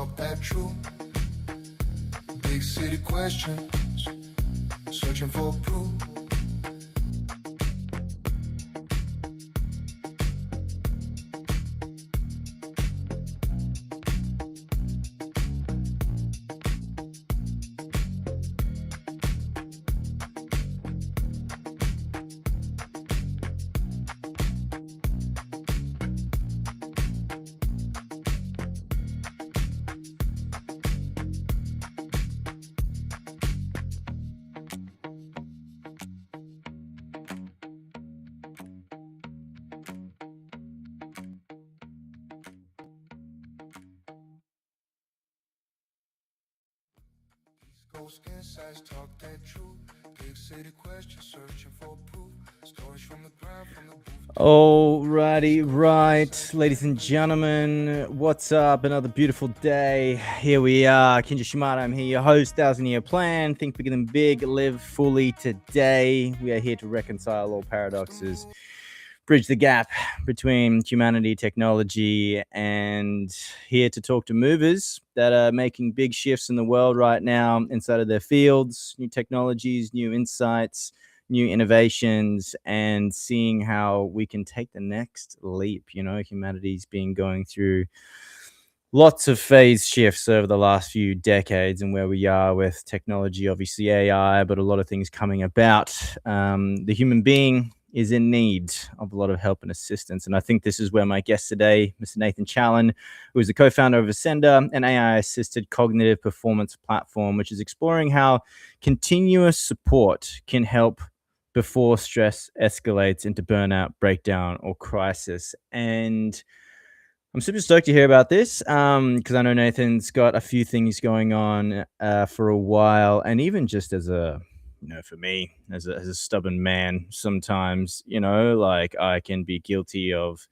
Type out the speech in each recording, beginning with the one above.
talk that true. Big city questions, searching for proof. Ghost insights, talk that truth. Big city questions, searching for proof. Stories from the ground, from the booth. Alrighty, right, ladies and gentlemen, what's up? Another beautiful day. Here we are, Kenji Shimada. I'm here, your host, 1,000-Year Plan. Think bigger than big, live fully today. We are here to reconcile all paradoxes, bridge the gap between humanity, technology, and here to talk to movers that are making big shifts in the world right now inside of their fields, new technologies, new insights, new innovations, and seeing how we can take the next leap. You know, humanity's been going through lots of phase shifts over the last few decades, and where we are with technology, obviously AI, but a lot of things coming about. The human being is in need of a lot of help and assistance. And I think this is where my guest today, Mr. Nathan Challen, who is the co-founder of Ascender, an AI-assisted cognitive performance platform, which is exploring how continuous support can help before stress escalates into burnout, breakdown, or crisis. And I'm super stoked to hear about this because I know Nathan's got a few things going on for a while, and even just as a, you know, for me as a stubborn man, sometimes, you know, like I can be guilty of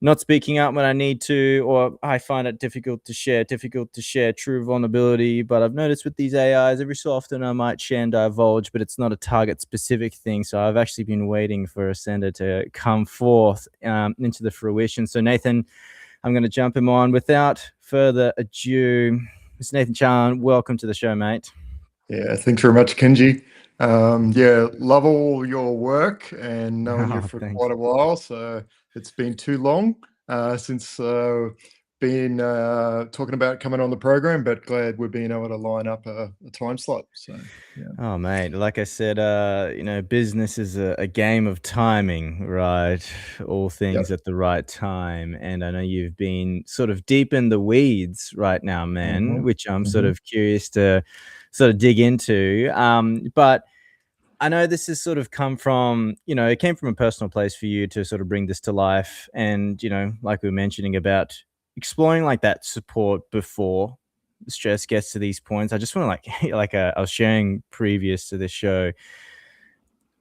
not speaking up when I need to, or I find it difficult to share true vulnerability. But I've noticed with these AIs, every so often I might share and divulge, but it's not a target specific thing. So I've actually been waiting for Ascender to come forth into the fruition. So Nathan, I'm going to jump him on without further ado. Mr. Nathan Chan, welcome to the show, mate. Yeah, thanks very much, Kenji. Yeah, love all your work and known you for Thanks. quite a while. So it's been too long since been talking about coming on the program, but glad we've been able to line up a time slot. So yeah. Oh, mate, like I said, you know, business is a game of timing, right? All things at the right time. And I know you've been sort of deep in the weeds right now, man, which I'm sort of curious to sort of dig into. But I know this has sort of come from, you know, it came from a personal place for you to sort of bring this to life. And, you know, like we were mentioning about exploring like that support before the stress gets to these points. I just want to like I was sharing previous to this show.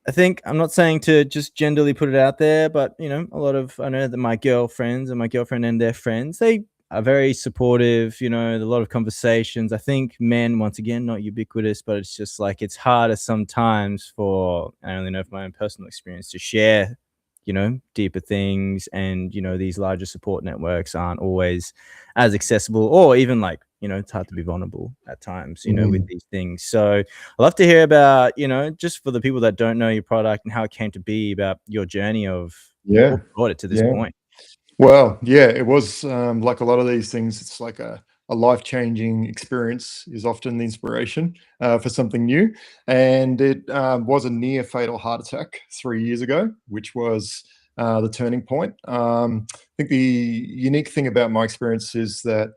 I think I'm not saying to just generally put it out there, but you know, I know that my girlfriends and my girlfriend and their friends, they are very supportive, you know, a lot of conversations. I think men, once again, not ubiquitous, but it's just like it's harder sometimes for, I only know from my own personal experience, to share, you know, deeper things. And, you know, these larger support networks aren't always as accessible, or even like, you know, it's hard to be vulnerable at times, you know, with these things. So I'd love to hear about, you know, just for the people that don't know your product and how it came to be, about your journey of what brought it to this point. Well, yeah, it was like a lot of these things. It's like a life-changing experience is often the inspiration for something new. And it was a near fatal heart attack 3 years ago, which was the turning point. I think the unique thing about my experience is that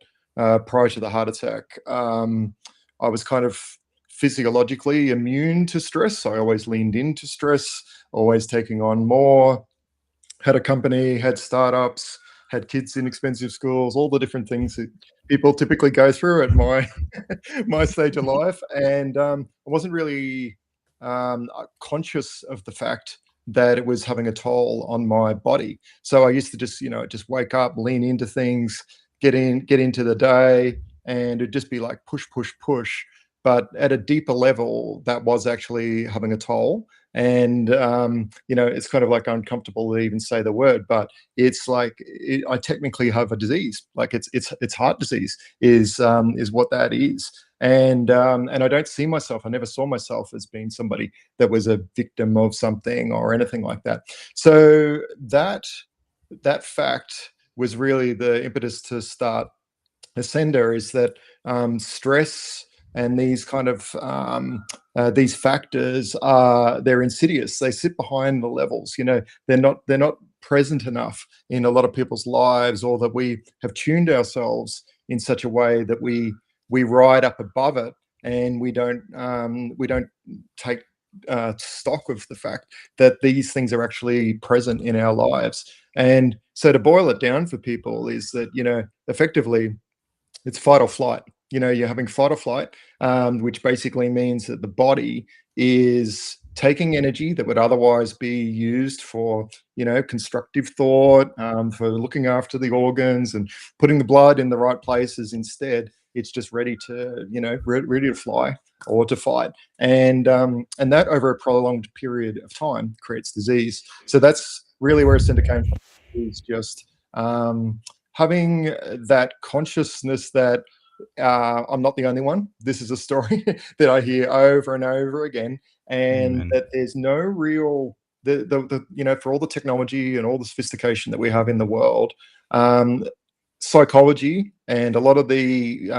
prior to the heart attack, I was kind of physiologically immune to stress. I always leaned into stress, always taking on more, had a company, had startups, had kids in expensive schools, all the different things that people typically go through at my my stage of life. And I wasn't really conscious of the fact that it was having a toll on my body. So I used to just, you know, just wake up, lean into things, get into the day, and it'd just be like push, push, push. But at a deeper level, that was actually having a toll. And it's kind of like uncomfortable to even say the word, but it's like I technically have a disease. Like it's heart disease is what that is. And I don't see myself. I never saw myself as being somebody that was a victim of something or anything like that. So that fact was really the impetus to start Ascender, is that stress and these kind of these factors they're insidious. They sit behind the levels. They're not present enough in a lot of people's lives, or that we have tuned ourselves in such a way that we ride up above it, and we don't take stock of the fact that these things are actually present in our lives. And so to boil it down for people is that, effectively it's fight or flight. You're having fight or flight, which basically means that the body is taking energy that would otherwise be used for, constructive thought, for looking after the organs and putting the blood in the right places. Instead, it's just ready to, ready to fly or to fight. And that over a prolonged period of time creates disease. So that's really where Ascender came from, is just having that consciousness that I'm not the only one. This is a story that I hear over and over again, and that there's no real for all the technology and all the sophistication that we have in the world, psychology and a lot of the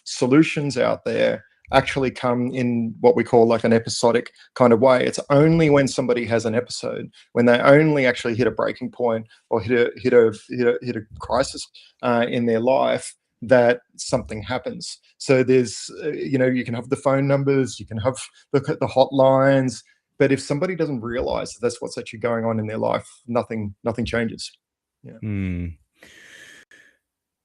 solutions out there actually come in what we call like an episodic kind of way. It's only when somebody has an episode, when they only actually hit a breaking point or hit a crisis in their life, that something happens. So there's you can have the phone numbers, you can have the hotlines, but if somebody doesn't realize that that's what's actually going on in their life, nothing changes.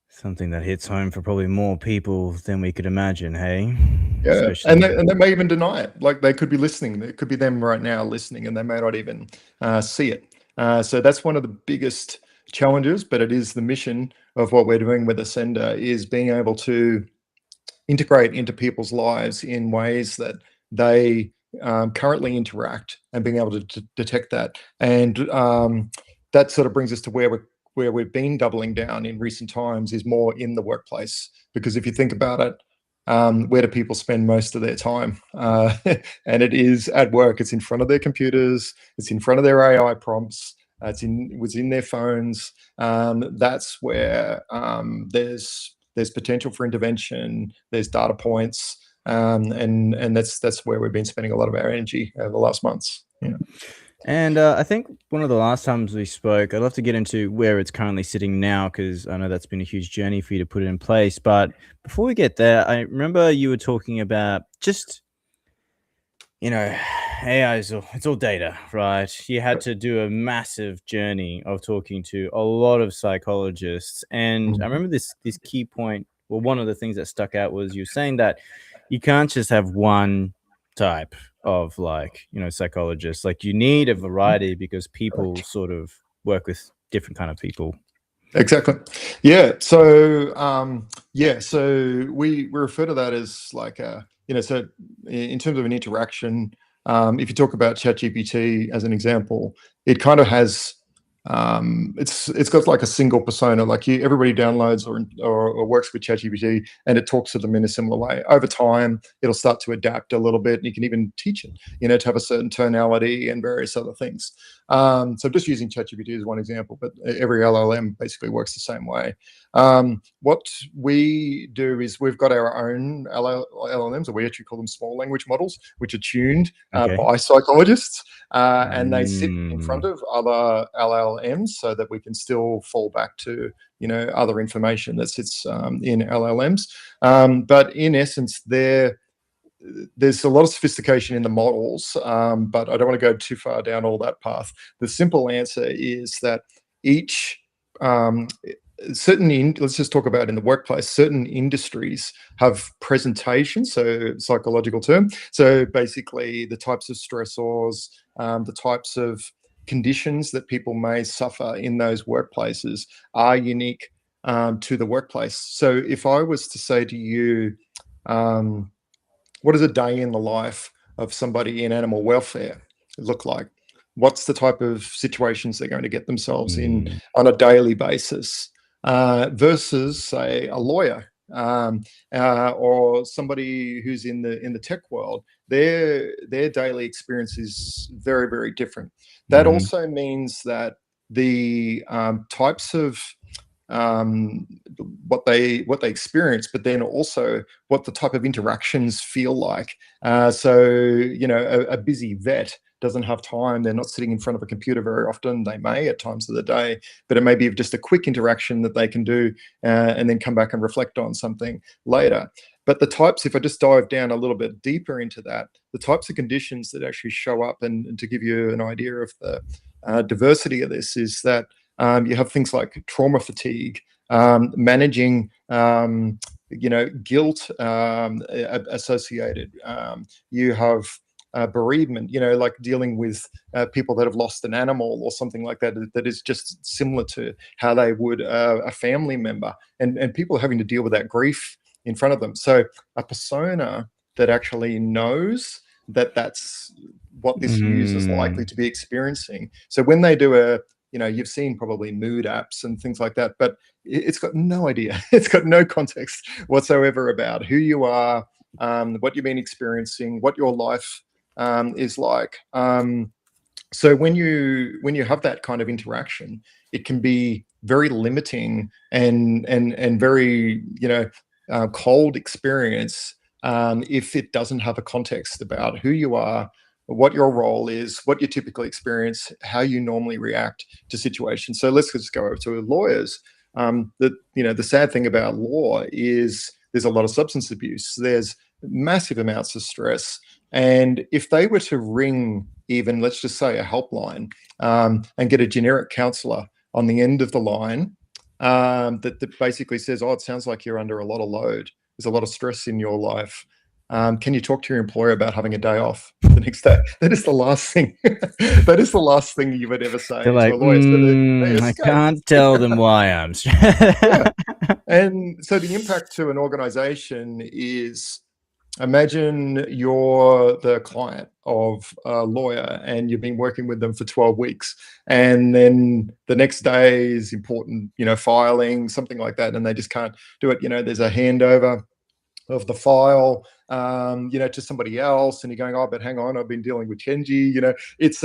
Something that hits home for probably more people than we could imagine, hey? Yeah, Especially... and they may even deny it. Like, they could be listening. It could be them right now listening, and they may not even see it. So that's one of the biggest challenges, but it is the mission of what we're doing with Ascender, is being able to integrate into people's lives in ways that they currently interact, and being able to detect that. And that sort of brings us to where we've been doubling down in recent times, is more in the workplace. Because if you think about it, where do people spend most of their time? And it is at work. It's in front of their computers. It's in front of their AI prompts. It was in their phones. That's where there's potential for intervention. There's data points, and that's where we've been spending a lot of our energy over the last months. Yeah. And I think one of the last times we spoke, I'd love to get into where it's currently sitting now, because I know that's been a huge journey for you to put it in place. But before we get there, I remember you were talking about just, AI it's all data, right? You had to do a massive journey of talking to a lot of psychologists. And I remember this key point, well, one of the things that stuck out was you saying that you can't just have one type of psychologists. Like, you need a variety, because people sort of work with different kind of people. Exactly. Yeah. So so we refer to that as like so in terms of an interaction, if you talk about ChatGPT as an example, it kind of has it's got like a single persona. Like, everybody downloads or works with ChatGPT, and it talks to them in a similar way. Over time, it'll start to adapt a little bit, and you can even teach it, to have a certain tonality and various other things. So I'm just using ChatGPT as one example, but every LLM basically works the same way. What we do is we've got our own LLMs, or we actually call them small language models, which are tuned by psychologists, and they sit in front of other LLMs, so that we can still fall back to other information that sits in LLMs. But in essence, there's a lot of sophistication in the models, but I don't want to go too far down all that path. The simple answer is that each let's just talk about in the workplace, certain industries have presentations, so psychological term. So basically the types of stressors, the types of conditions that people may suffer in those workplaces are unique to the workplace. So if I was to say to you, what is a day in the life of somebody in animal welfare? look like? What's the type of situations they're going to get themselves in Mm. on a daily basis, versus, say, a lawyer, or somebody who's in the tech world. Their daily experience is very, very different. That Mhm. also means that the types of what they experience, but then also what the type of interactions feel like. So a busy vet doesn't have time. They're not sitting in front of a computer very often. They may at times of the day, but it may be just a quick interaction that they can do, and then come back and reflect on something later. But the types, if I just dive down a little bit deeper into that, the types of conditions that actually show up, and to give you an idea of the diversity of this, is that you have things like trauma fatigue, managing, guilt associated. You have bereavement, like dealing with people that have lost an animal or something like that, that is just similar to how they would a family member, and people having to deal with that grief in front of them. So a persona that actually knows that that's what this user is likely to be experiencing. So when they do you've seen probably mood apps and things like that, but it's got no idea. It's got no context whatsoever about who you are, what you've been experiencing, what your life is like. So when you have that kind of interaction, it can be very limiting and very cold experience, if it doesn't have a context about who you are, what your role is, what you typically experience, how you normally react to situations. So let's just go over to lawyers. The sad thing about law is there's a lot of substance abuse. There's massive amounts of stress. And if they were to ring, even, let's just say, a helpline, and get a generic counselor on the end of the line, that basically says, oh, it sounds like you're under a lot of load. There's a lot of stress in your life. Can you talk to your employer about having a day off the next day? That is the last thing. That is the last thing you would ever say They're to like, a lawyer. So they I escape. can't tell them why I'm. Yeah. And so the impact to an organization is, imagine you're the client of a lawyer and you've been working with them for 12 weeks. And then the next day is important, filing, something like that. And they just can't do it. There's a handover of the file, to somebody else, and you're going, oh, but hang on, I've been dealing with Kenji. It's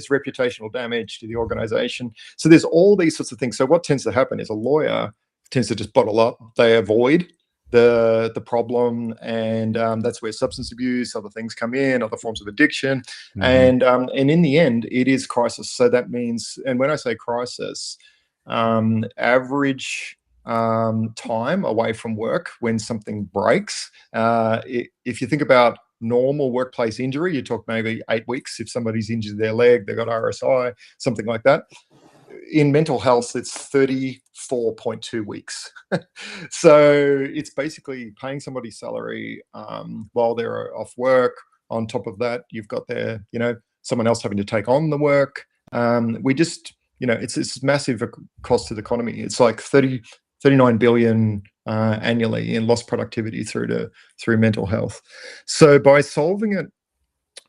reputational damage to the organization. So there's all these sorts of things. So what tends to happen is a lawyer tends to just bottle up. They avoid the problem, and that's where substance abuse, other things come in, other forms of addiction, and in the end, it is crisis. So that means, and when I say crisis, average time away from work when something breaks. If you think about normal workplace injury, you talk maybe 8 weeks. If somebody's injured their leg, they've got RSI, something like that. In mental health, it's 34.2 weeks. So it's basically paying somebody's salary while they're off work. On top of that, you've got someone else having to take on the work. It's massive cost to the economy. It's like 39 billion annually in lost productivity through mental health. So by solving it,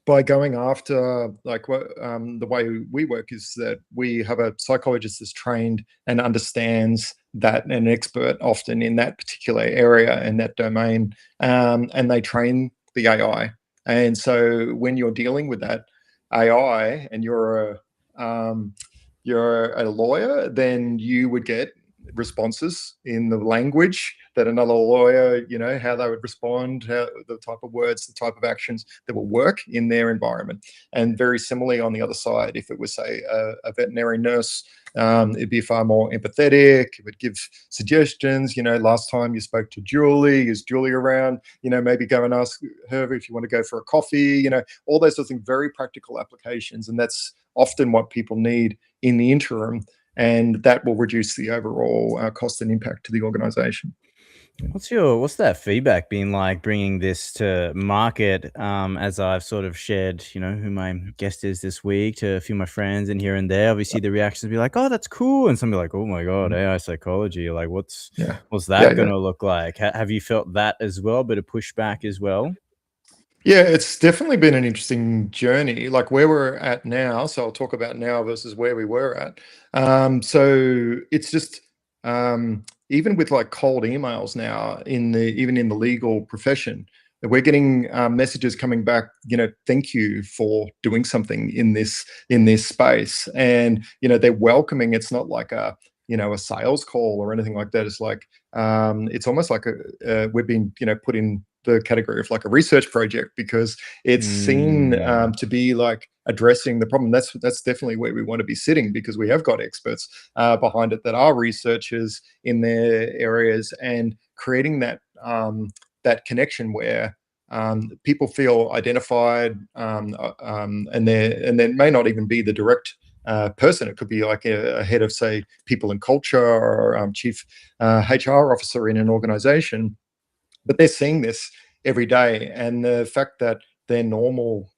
by going after, the way we work is that we have a psychologist that's trained and understands that, and an expert often in that particular area and that domain, and they train the AI. And so when you're dealing with that AI and you're a lawyer, then you would get responses in the language that another lawyer, how they would respond, the type of words, the type of actions that will work in their environment. And very similarly on the other side, if it was, say, a veterinary nurse, it'd be far more empathetic. It would give suggestions. Last time you spoke to Julie, is Julie around? Maybe go and ask her if you want to go for a coffee. All those sorts of things, very practical applications. And that's often what people need in the interim, and that will reduce the overall cost and impact to the organization. What's that feedback been like bringing this to market? As I've sort of shared, who my guest is this week to a few of my friends and here and there. Obviously, the reactions be like, "Oh, that's cool," and some be like, "Oh my god, AI psychology! Like, what's Yeah. that Yeah. gonna look like?" Have you felt that as well? Bit of pushback as well? Yeah, it's definitely been an interesting journey, like where we're at now. So I'll talk about now versus where we were at. So it's just even with like cold emails now in the even in the legal profession, that we're getting messages coming back. Thank you for doing something in this space, and they're welcoming. It's not like a sales call or anything like that. It's like it's almost like we've been put in the category of like a research project because it's seen to be like addressing the problem. That's definitely where we want to be sitting, because we have got experts behind it that are researchers in their areas, and creating that connection where people feel identified, and there may not even be the direct person. It could be like a head of, say, people and culture, or chief HR officer in an organization, but they're seeing this every day. And the fact that their normal,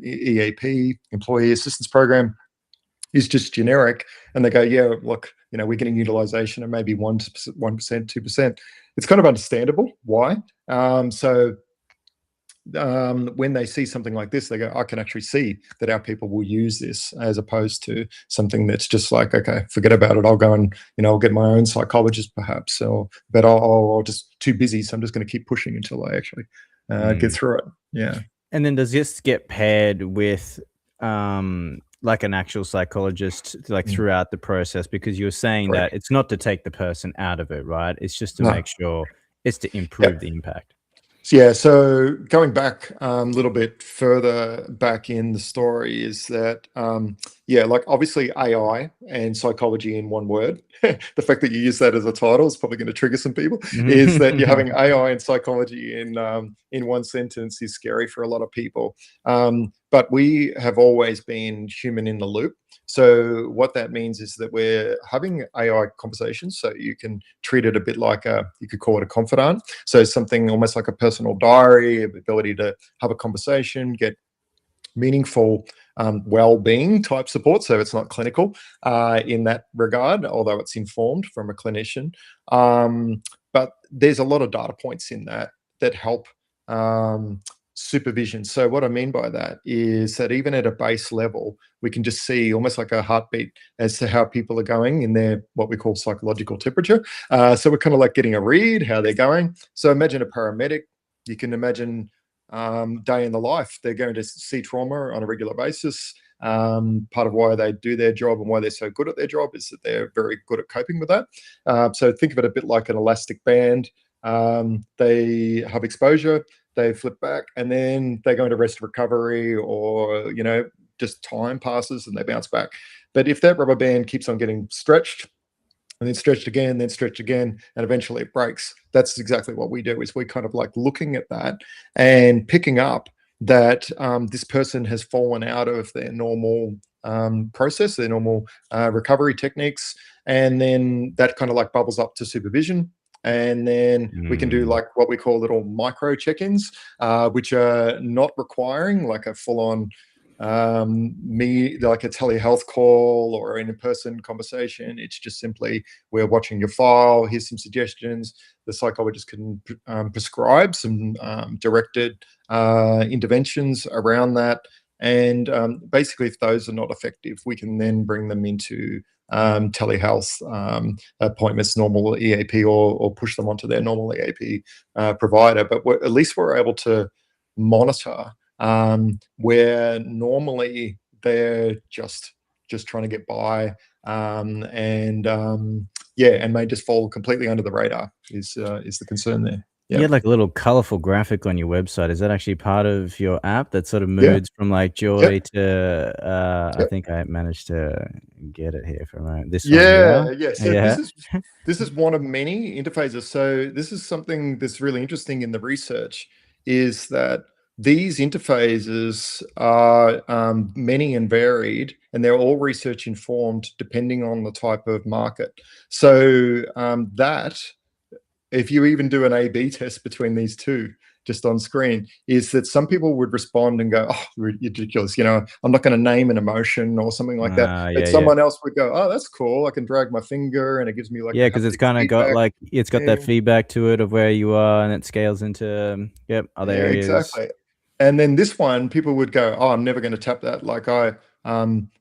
EAP, employee assistance program, is just generic, and they go, yeah, look, we're getting utilization of maybe 1%, 2%. It's kind of understandable why. So when they see something like this, they go, I can actually see that our people will use this, as opposed to something that's just like, okay, forget about it. I'll go and, I'll get my own psychologist perhaps, but I'll just too busy. So I'm just going to keep pushing until I actually get through it. Yeah. And then does this get paired with like an actual psychologist like throughout the process? Because you're saying Correct. that it's not to take the person out of it, right? It's just to No. make sure it's to improve the impact. Yeah, so going back a little bit further back in the story is that, like obviously AI and psychology in one word. The fact that you use that as a title is probably going to trigger some people. Is that you're having AI and psychology in one sentence is scary for a lot of people. But we have always been human in the loop. So what that means is that we're having AI conversations. So you can treat it a bit like you could call it a confidant. So something almost like a personal diary, ability to have a conversation, get meaningful well-being type support. So it's not clinical in that regard, although it's informed from a clinician. But there's a lot of data points in that help supervision. So what I mean by that is that even at a base level, we can just see almost like a heartbeat as to how people are going in their what we call psychological temperature. So we're kind of like getting a read how they're going. So imagine a paramedic. You can imagine day in the life. They're going to see trauma on a regular basis. Part of why they do their job and why they're so good at their job is that they're very good at coping with that. So think of it a bit like an elastic band. They have exposure, they flip back, and then they go into rest recovery, or just time passes and they bounce back. But if that rubber band keeps on getting stretched, and then stretched again, then stretched again, and eventually it breaks. That's exactly what we do. Is we kind of like looking at that and picking up that this person has fallen out of their normal process, their normal recovery techniques, and then that kind of like bubbles up to supervision. And then we can do like what we call little micro check-ins, which are not requiring like a full-on me like a telehealth call or an in-person conversation. It's just simply, we're watching your file, here's some suggestions. The psychologist can prescribe some directed interventions around that. And basically, if those are not effective, we can then bring them into telehealth appointments, normal EAP, or push them onto their normal EAP provider. But at least we're able to monitor where normally they're just trying to get by, and may just fall completely under the radar is the concern there. You had like a little colorful graphic on your website. Is that actually part of your app that sort of Yeah. moods from like joy Yep. to I Yep. think I managed to get it here for a moment. This one Yeah, here. yeah. So Yeah. this is one of many interfaces. So this is something that's really interesting in the research, is that these interfaces are many and varied, and they're all research informed depending on the type of market. So that if you even do an A/B test between these two just on screen, is that some people would respond and go, "Oh, ridiculous! I'm not going to name an emotion or something like that." But Yeah. someone else would go, "Oh, that's cool! I can drag my finger and it gives me like Yeah, a because it's haptic kind of got feedback like it's got that thing." feedback to it of where you are, and it scales into other Yeah, areas. exactly. And then this one, people would go, "Oh, I'm never going to tap that." Like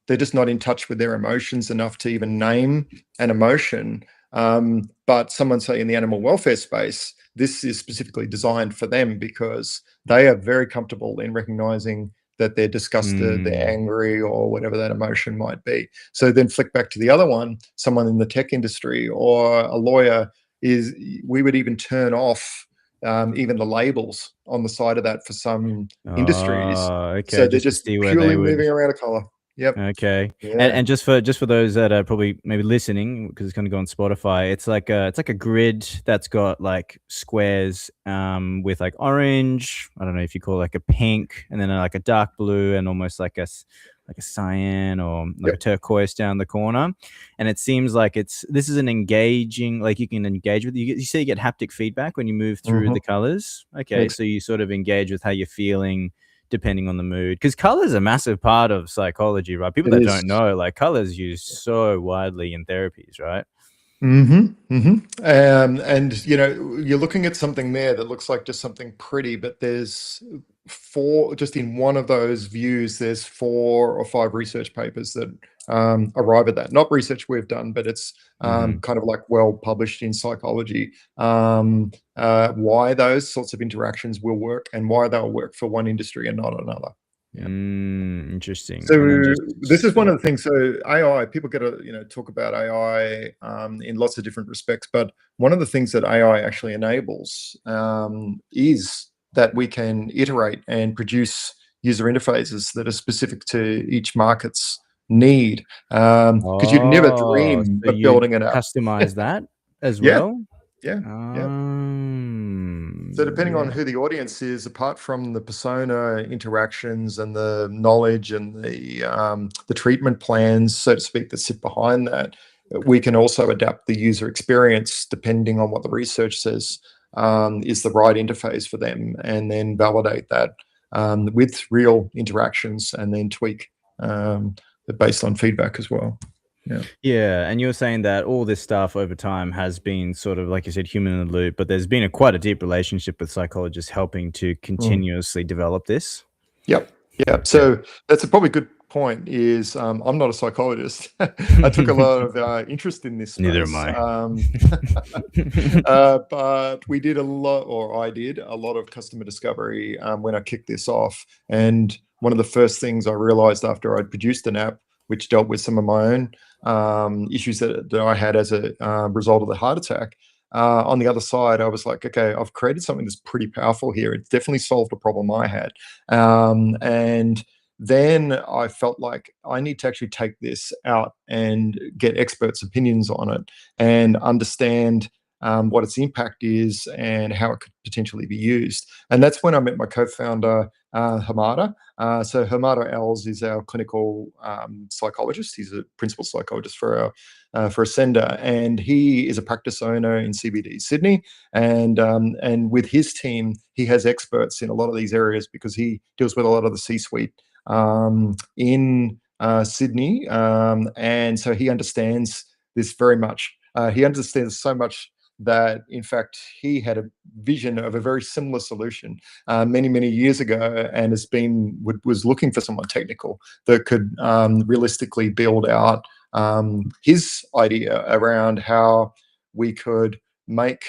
they're just not in touch with their emotions enough to even name an emotion. But someone say in the animal welfare space, this is specifically designed for them because they are very comfortable in recognizing that they're disgusted, they're angry, or whatever that emotion might be. So then flick back to the other one, someone in the tech industry or a lawyer is, we would even turn off even the labels on the side of that for some industries. Oh, okay, So they're just to just see where they purely would. moving around a color. Yep. Okay, Yeah. and just for those that are probably maybe listening, because it's gonna go on Spotify, it's like a grid that's got like squares with like orange. I don't know if you call it like a pink, and then like a dark blue, and almost like like a cyan or like a Yep. turquoise down the corner. And it seems like this is an engaging, like you can engage with you say you get haptic feedback when you move through the colors. Okay, so you sort of engage with how you're feeling depending on the mood, because color is a massive part of psychology, right? People It that is. don't know, like, color is used so widely in therapies, right? And you're looking at something there that looks like just something pretty, but there's just in one of those views, there's 4 or 5 research papers that arrive at that. Not research we've done, but it's kind of like well published in psychology. Why those sorts of interactions will work and why they'll work for one industry and not another. Yeah. Interesting. So And then this is just one of the things. So AI, people get to talk about AI in lots of different respects, but one of the things that AI actually enables is that we can iterate and produce user interfaces that are specific to each market's need. Because you'd never oh, dream so of you'd building it up. customize that as Yeah, well? yeah, yeah. So depending on Yeah. who the audience is, apart from the persona interactions and the knowledge and the treatment plans, so to speak, that sit behind that, we can also adapt the user experience depending on what the research says is the right interface for them, and then validate that with real interactions, and then tweak based on feedback as well. Yeah. Yeah, and you're saying that all this stuff over time has been sort of, like you said, human in the loop, but there's been quite a deep relationship with psychologists helping to Mm. continuously develop this? Yep. Yeah. Yeah. So that's a probably good point. Is I'm not a psychologist. I took a lot of interest in this Neither am space, I. but we did a lot, or I did a lot of customer discovery when I kicked this off. And one of the first things I realized after I'd produced an app which dealt with some of my own issues that I had as a result of the heart attack. On the other side, I was like, okay, I've created something that's pretty powerful here. It's definitely solved a problem I had. And then I felt like I need to actually take this out and get experts' opinions on it and understand what its impact is and how it could potentially be used. And that's when I met my co-founder, Hamada. So Hamada Els is our clinical psychologist. He's a principal psychologist for Ascender, and he is a practice owner in CBD Sydney. And with his team, he has experts in a lot of these areas because he deals with a lot of the C-suite in Sydney, and so he understands this very much. He understands so much that, in fact, he had a vision of a very similar solution many years ago, and was looking for someone technical that could realistically build out his idea around how we could make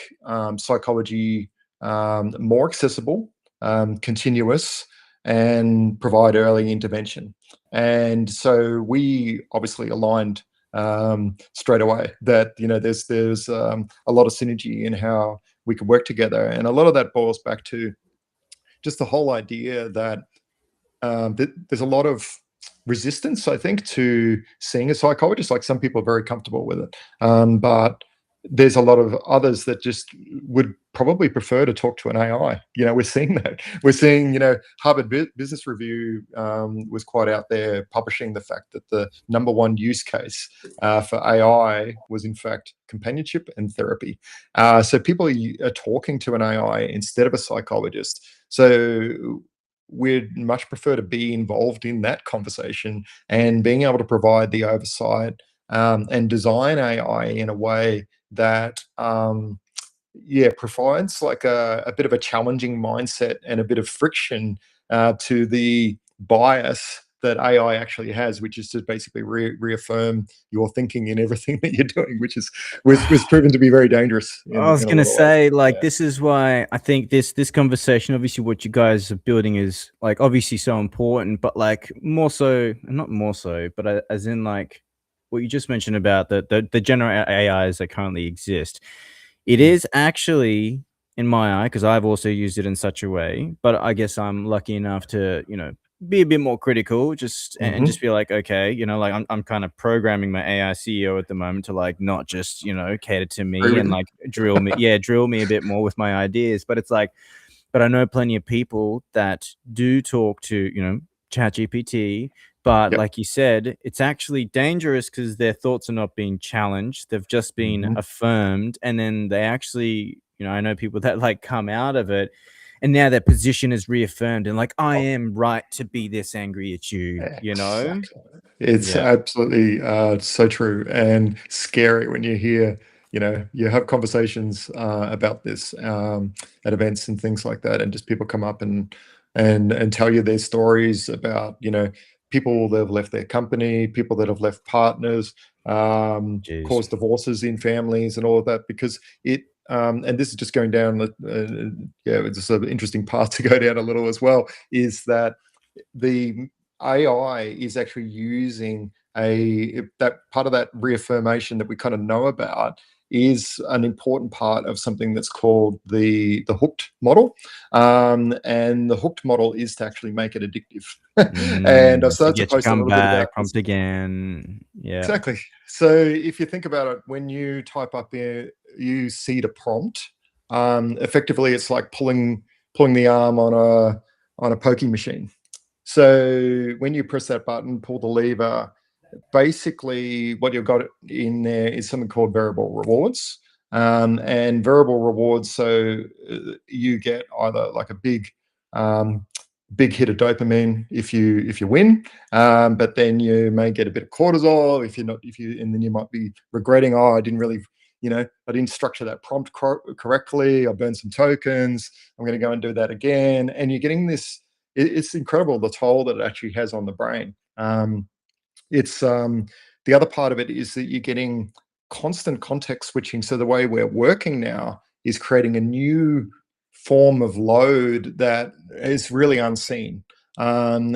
psychology more accessible, continuous, and provide early intervention. And so we obviously aligned straight away that there's a lot of synergy in how we can work together, and a lot of that boils back to just the whole idea that there's a lot of resistance, I think, to seeing a psychologist. Like, some people are very comfortable with it, but there's a lot of others that just would probably prefer to talk to an AI. We're seeing that. We're seeing, Harvard Business Review was quite out there publishing the fact that the number one use case for AI was, in fact, companionship and therapy. So people are talking to an AI instead of a psychologist. So we'd much prefer to be involved in that conversation and being able to provide the oversight and design AI in a way that provides like a bit of a challenging mindset and a bit of friction to the bias that AI actually has, which is to basically reaffirm your thinking in everything that you're doing, which was proven to be very dangerous I was in a gonna lot of ways. say, like, Yeah. this is why I think this conversation, obviously, what you guys are building is like obviously so important, but like more so, not more so, but as in like what you just mentioned about the general AIs that currently exist. It Mm. is actually, in my eye, because I've also used it in such a way, but I guess I'm lucky enough to, be a bit more critical, just and Hmm. just be like, okay, like I'm kind of programming my AI CEO at the moment to like not just, cater to Agree me with and you. like drill me a bit more with my ideas. But it's like, but I know plenty of people that do talk to, ChatGPT, but Yep. like you said, it's actually dangerous because their thoughts are not being challenged. They've just been Hmm. affirmed. And then they actually, I know people that like come out of it and now their position is reaffirmed and like, I am right to be this angry at you, you know? Exactly. It's Yeah. absolutely so true and scary when you hear, you have conversations about this at events and things like that, and just people come up and tell you their stories about, people that have left their company, people that have left partners, Jeez. caused divorces in families and all of that because and this is just going down, yeah, it's a sort of interesting path to go down a little as well, is that the AI is actually using that part of that reaffirmation that we kind of know about is an important part of something that's called the hooked model, and the hooked model is to actually make it addictive. And I To started to get you post a come little bit back, about this. prompt again. Yeah. Exactly. So if you think about it, when you type up there, you see the prompt. Effectively, it's like pulling the arm on a poking machine. So when you press that button, pull the lever, basically what you've got in there is something called variable rewards. And variable rewards, so you get either like a big hit of dopamine if you win, but then you may get a bit of cortisol and then you might be regretting, oh, I didn't really, I didn't structure that prompt correctly. I burned some tokens. I'm going to go and do that again. And you're getting this. It's incredible the toll that it actually has on the brain. It's The other part of it is that you're getting constant context switching. So the way we're working now is creating a new form of load that is really unseen, and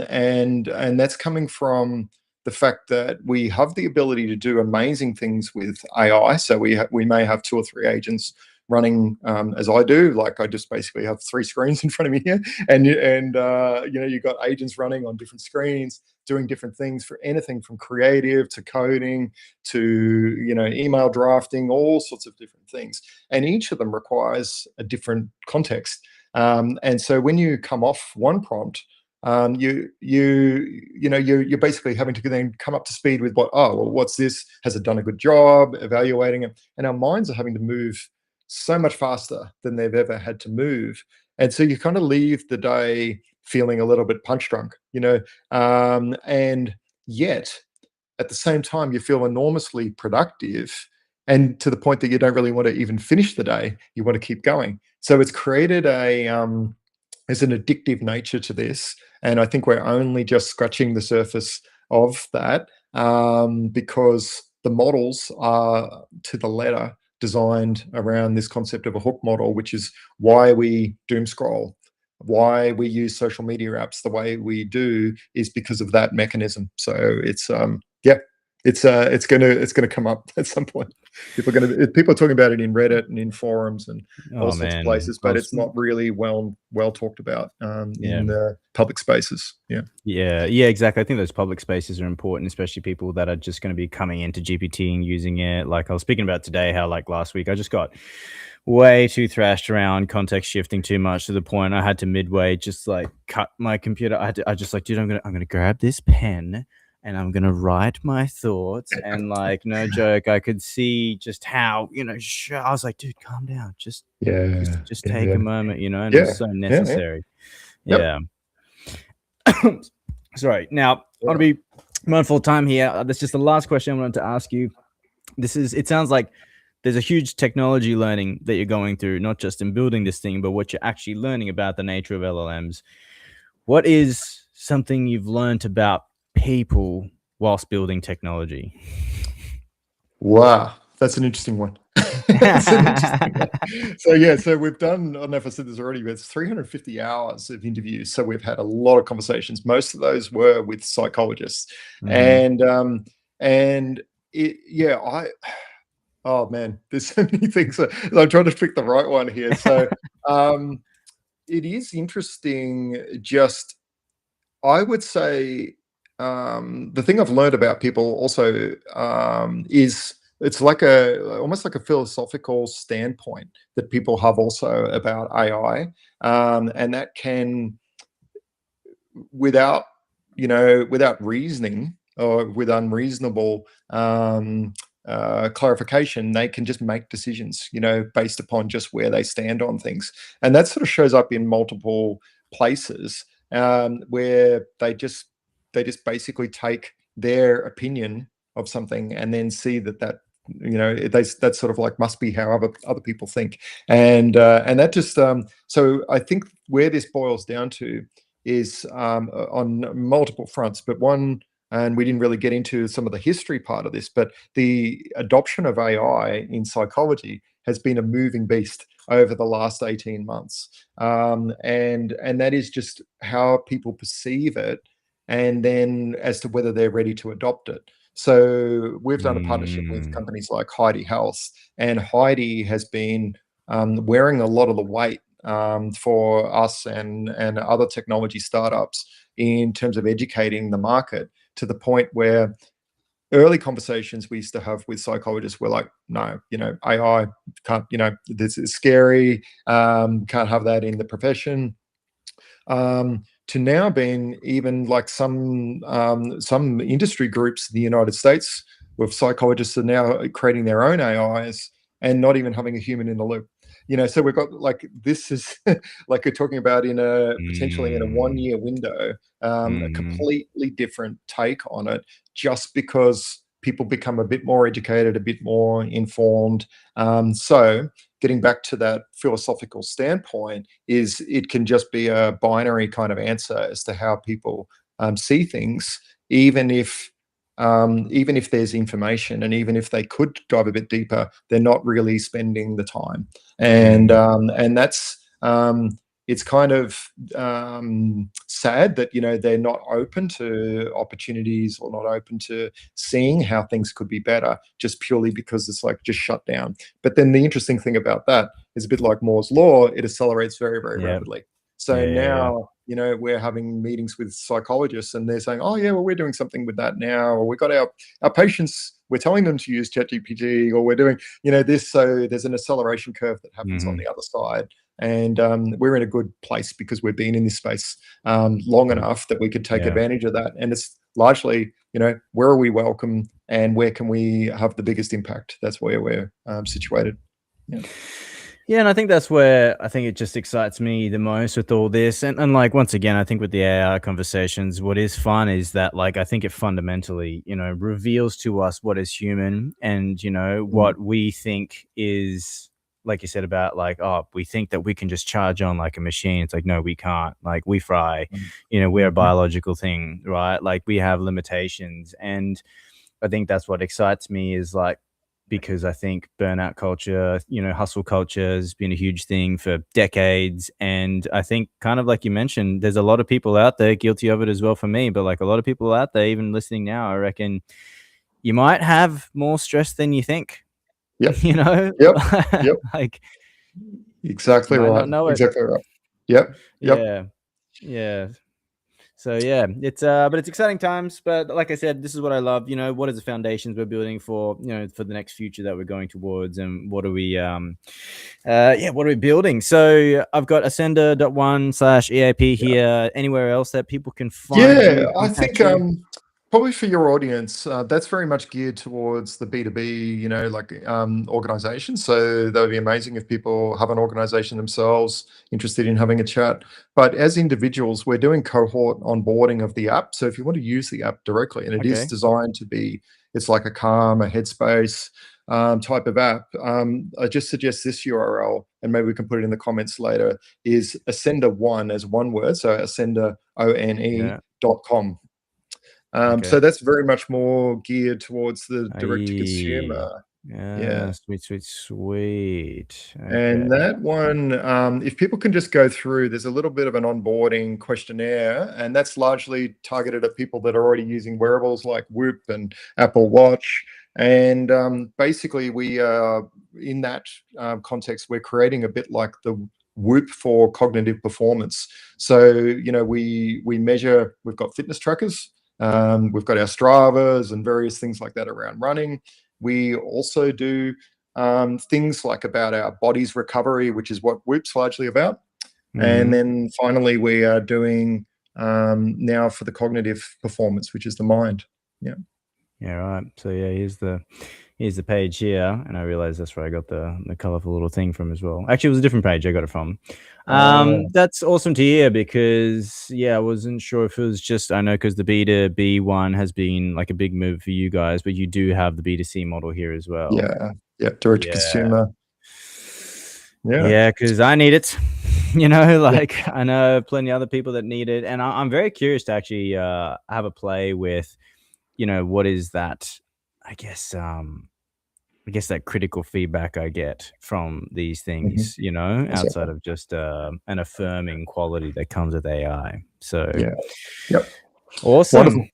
that's coming from the fact that we have the ability to do amazing things with AI. So we may have two or three agents running, as I do. Like I just basically have three screens in front of me here, and you've got agents running on different screens doing different things for anything from creative to coding to email drafting, all sorts of different things, and each of them requires a different context. And so when you come off one prompt, you're basically having to then come up to speed with what's this, has it done a good job evaluating it, and our minds are having to move so much faster than they've ever had to move, and so you kind of leave the day feeling a little bit punch drunk, and yet at the same time you feel enormously productive, and to the point that you don't really want to even finish the day, you want to keep going. So it's created there's an addictive nature to this, and I think we're only just scratching the surface of that, because the models are to the letter designed around this concept of a hook model, which is why we doom scroll, why we use social media apps the way we do, is because of that mechanism. So it's yeah, it's gonna come up at some point. People are talking about it in Reddit and in forums and all Oh sorts of man. places, but it's not really well talked about Yeah. in public spaces. Yeah. Yeah, exactly. I think those public spaces are important, especially people that are just going to be coming into GPT and using it. Like I was speaking about today, how like last week I just got way too thrashed around context shifting too much to the point I had to midway just like cut my computer. I just like, dude, I'm gonna grab this pen and I'm gonna write my thoughts. And like, no joke, I could see just how I was like, dude, calm down, just Yeah. just Yeah. take Yeah. a moment, and it was Yeah. so Yeah. Yeah. necessary. Yep. Yeah. Sorry. Now, I want Yeah. to be mindful of time here. That's just the last question I wanted to ask you. It sounds like there's a huge technology learning that you're going through, not just in building this thing, but what you're actually learning about the nature of LLMs. What is something you've learned about people whilst building technology? Wow, that's an interesting one. That's an interesting one. So yeah, so we've done, I don't know if I said this already, but it's 350 hours of interviews. So we've had a lot of conversations. Most of those were with psychologists. Mhm. And yeah, oh man, there's so many things. I'm trying to pick the right one here. So it is interesting, just I would say the thing I've learned about people also is it's like almost like a philosophical standpoint that people have also about AI, and that can, without without reasoning or with unreasonable clarification, they can just make decisions, based upon just where they stand on things, and that sort of shows up in multiple places, where they just basically take their opinion of something and then see that that's sort of like must be how other people think, and that just so I think where this boils down to is on multiple fronts, but one, and we didn't really get into some of the history part of this, but the adoption of AI in psychology has been a moving beast over the last 18 months. And that is just how people perceive it, and then as to whether they're ready to adopt it. So we've done a partnership with Mm. companies like Heidi Health, and Heidi has been wearing a lot of the weight for us and other technology startups in terms of educating the market, to the point where early conversations we used to have with psychologists were like, no, AI can't, this is scary, can't have that in the profession, to now being even like some industry groups in the United States with psychologists are now creating their own AIs and not even having a human in the loop. So we've got like this is like we're talking about in a potentially in a Mm. 1 year window, a Mhm. completely different take on it, just because people become a bit more educated, a bit more informed. So getting back to that philosophical standpoint, is it can just be a binary kind of answer as to how people see things, even if there's information, and even if they could dive a bit deeper, they're not really spending the time, and Mm. that's it's kind of sad that they're not open to opportunities, or not open to seeing how things could be better, just purely because it's like just shut down. But then the interesting thing about that is, a bit like Moore's law, it accelerates very, very Yep. rapidly. So Yeah, yeah, yeah. now, we're having meetings with psychologists, and they're saying, oh yeah, well, we're doing something with that now, or we've got our patients, we're telling them to use ChatGPT, or we're doing this. So there's an acceleration curve that happens on Mhm. the other side, and we're in a good place because we've been in this space long enough that we could take Yeah. advantage of that. And it's largely, where are we welcome, and where can we have the biggest impact? That's where we're situated. Yeah. Yeah, and I think that's where I think it just excites me the most with all this. And like once again, I think with the AI conversations, what is fun is that like I think it fundamentally, reveals to us what is human and Mm. what we think is like you said about like, oh, we think that we can just charge on like a machine. It's like, no, we can't. Like we fry, Mm. we're a Mhm. biological thing, right? Like we have limitations. And I think that's what excites me is like because I think burnout culture, hustle culture has been a huge thing for decades. And I think kind of like you mentioned, there's a lot of people out there guilty of it as well for me, but like a lot of people out there, even listening now, I reckon you might have more stress than you think, Yep. you know, Yep. Yep. like you Exactly might right. not know it. Exactly right. Yep. Yep. Yeah. Yeah. So yeah, it's but it's exciting times. But like I said, this is what I love. What is the foundations we're building for? For the next future that we're going towards, and what are we what are we building? So I've got ascender.1/EAP here. Anywhere else that people can find Yeah, you, I contact think you? probably for your audience, that's very much geared towards the B2B, like organizations. So that would be amazing if people have an organization themselves interested in having a chat. But as individuals, we're doing cohort onboarding of the app. So if you want to use the app directly, and it is Okay. designed to be, it's like a Calm, a Headspace, type of app, I just suggest this URL, and maybe we can put it in the comments later, is Ascender1 as one word, so ascender.com. So that's very much more geared towards the direct-to-consumer. Yeah, sweet. Okay. And that one, if people can just go through, there's a little bit of an onboarding questionnaire, and that's largely targeted at people that are already using wearables like Whoop and Apple Watch. And basically, we in that context, we're creating a bit like the Whoop for cognitive performance. So, you know, we measure, we've got fitness trackers, we've got our Stravas and various things like that around running. We also do things like about our body's recovery, which is what Whoop's largely about. And then finally, we are doing now for the cognitive performance, which is the mind. Yeah. Yeah, right. So yeah, here's the page here, and I realized that's where I got the colorful little thing from as well. Actually, it was a different page I got it from. That's awesome to hear, because yeah, I wasn't sure if it was just, I know because the B2B one has been like a big move for you guys, but you do have the B2C model here as well. Yeah, direct to consumer. Yeah, because I need it. You know, like I know plenty of other people that need it, and I'm very curious to actually have a play with, you know, what is that? I guess that critical feedback I get from these things, you know, outside of just an affirming quality that comes with AI. So awesome. Wonderful.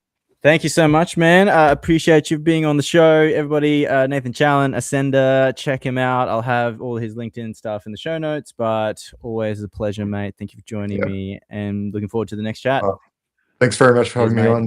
Thank you so much, man. I appreciate you being on the show. Everybody, Nathan Challen, Ascender, check him out. I'll have all his LinkedIn stuff in the show notes, but always a pleasure, mate. Thank you for joining me, and looking forward to the next chat. Thanks very much for having me on.